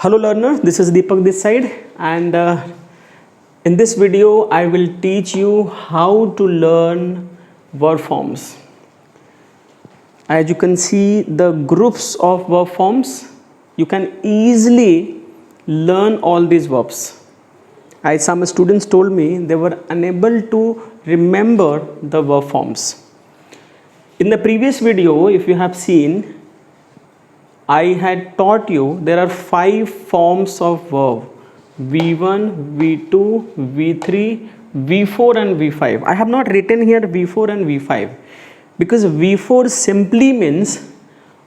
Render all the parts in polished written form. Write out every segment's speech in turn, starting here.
Hello learner, this is Deepak this side, and in this video I will teach you how to learn verb forms. As you can see the groups of verb forms, you can easily learn all these verbs. As some students told me they were unable to remember the verb forms. In the previous video, if you have seen, I had taught you there are 5 forms of verb: V1, V2, V3, V4 and V5. I have not written here V4 and V5 because V4 simply means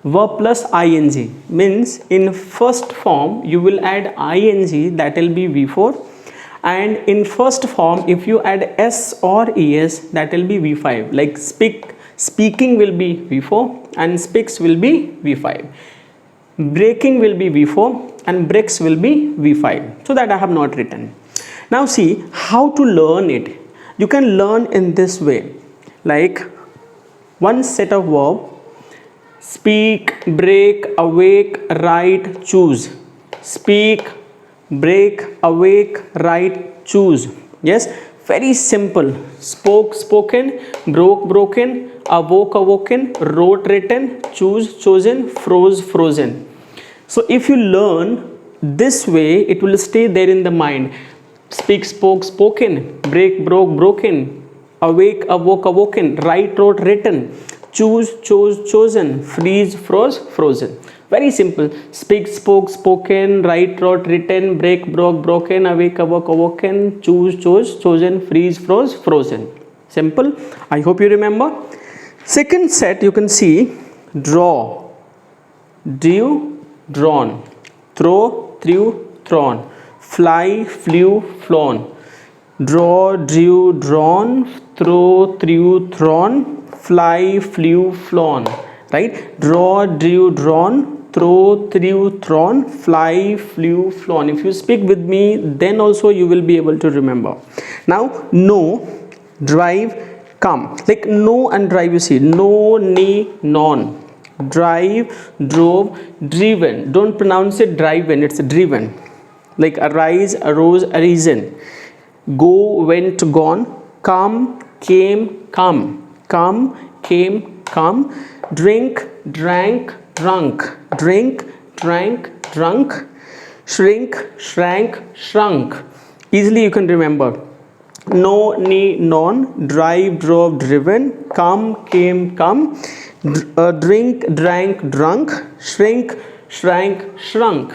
verb plus ing, means in first form you will add ing, that will be V4, and in first form if you add s or es, that will be V5. Like speaking will be V4 and speaks will be V5. Breaking will be V4 and breaks will be V5. So that I have not written. Now see how to learn it. You can learn in this way. Like one set of verb: speak, break, awake, write, choose. Speak, break, awake, write, choose. Yes, very simple. Spoke, spoken, broke, broken, awoke, awoken, wrote, written, choose, chosen, froze, frozen. So if you learn this way, it will stay there in the mind. Speak, spoke, spoken, break, broke, broken, awake, awoke, awoken, write, wrote, written, choose, chose, chosen, freeze, froze, frozen. Very simple. Speak, spoke, spoken, write, wrote, written, break, broke, broken, awake, awoke, awoken, choose, chose, chosen, freeze, froze, frozen. Simple. I hope you remember. Second set you can see: draw, drew, drawn, throw, threw, thrown, fly, flew, flown, draw, drew, drawn, throw, threw, thrown, fly, flew, flown. Right? Draw, drew, drawn, throw, threw, thrown, fly, flew, flown. If you speak with me, then also you will be able to remember. Now know, drive, come. Like know and drive, you see: no, ni, non. Drive, drove, driven. Don't pronounce it driven, it's driven. Like arise, arose, arisen. Go, went, gone. Come, came, come. Come, came, come. Drink, drank, drunk. Drink, drank, drunk. Shrink, shrank, shrunk. Easily you can remember. No, ni, non. Drive, drove, driven. Come, came, come. Drink, drank, drunk. Shrink, shrank, shrunk.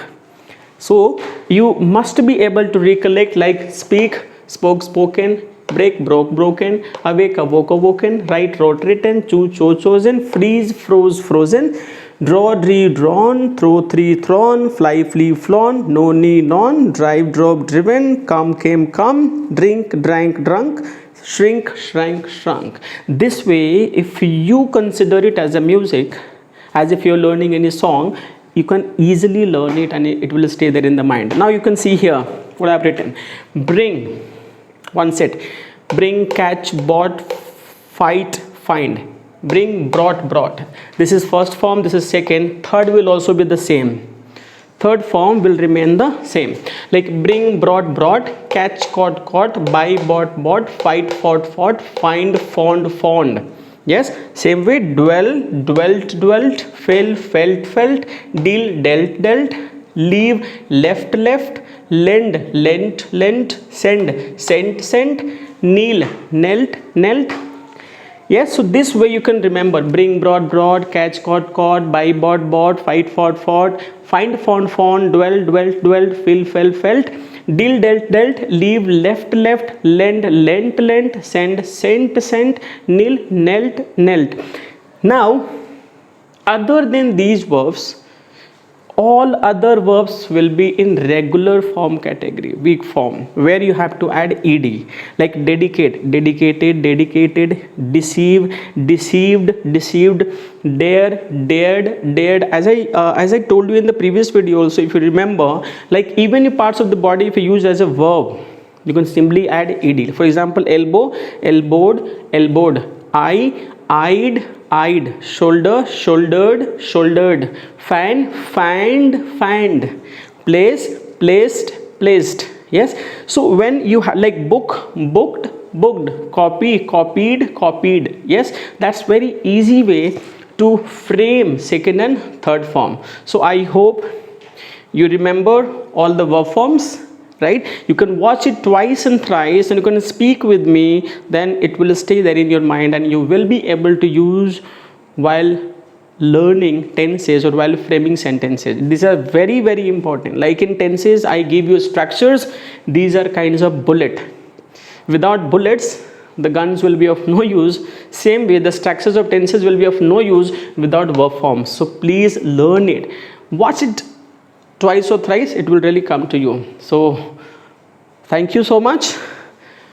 So you must be able to recollect, like speak, spoke, spoken, break, broke, broken, awake, awoke, awoken, write, wrote, written, choose, chose, chosen, freeze, froze, frozen, draw, drew, drawn, throw, three, thrown, fly, flee, flown, no, ni, non, drive, drove, driven, come, came, come, drink, drank, drunk, shrink, shrank, shrunk. This way, if you consider it as a music, as if you're learning any song, you can easily learn it and it will stay there in the mind. Now you can see here what I've written: bring, one set; bring, catch, bought, fight, find. Bring, brought, brought. This is first form, this is second. Third will also be the same. Third form will remain the same. Like bring, brought, brought, catch, caught, caught, buy, bought, bought, fight, fought, fought, find, found, found. Yes, same way: dwell, dwelt, dwelt, fell, felt, felt, deal, dealt, dealt, leave, left, left, lend, lent, lent, send, sent, sent, kneel, knelt, knelt. Yes, so this way you can remember: bring, brought, brought, catch, caught, caught, buy, bought, bought, fight, fought, fought, find, found, found, dwell, dwelt, dwelt, fill, fell, felt, deal, dealt, dealt, leave, left, left, lend, lent, lent, send, sent, sent, kneel, knelt, knelt. Now, other than these verbs, all other verbs will be in regular form category, weak form, where you have to add ed. Like dedicate, dedicated, dedicated, deceive, deceived, deceived, dare, dared, dared. As I told you in the previous video also, if you remember, like even parts of the body, if you use as a verb, you can simply add ed. For example, elbow, elbowed, elbowed, eye, eyed, eyed, shoulder, shouldered, shouldered, fan, fanned, fanned, place, placed, placed. Yes, so when you have like book, booked, booked, copy, copied, copied. Yes, that's very easy way to frame second and third form. So I hope you remember all the verb forms, right? You can watch it twice and thrice and you can speak with me, then it will stay there in your mind and you will be able to use while learning tenses or while framing sentences. These are very, very important. Like in tenses, I give you structures. These are kinds of bullet. Without bullets, the guns will be of no use. Same way, the structures of tenses will be of no use without verb forms. So please learn it. Watch it twice or thrice. It will really come to you. So thank you so much.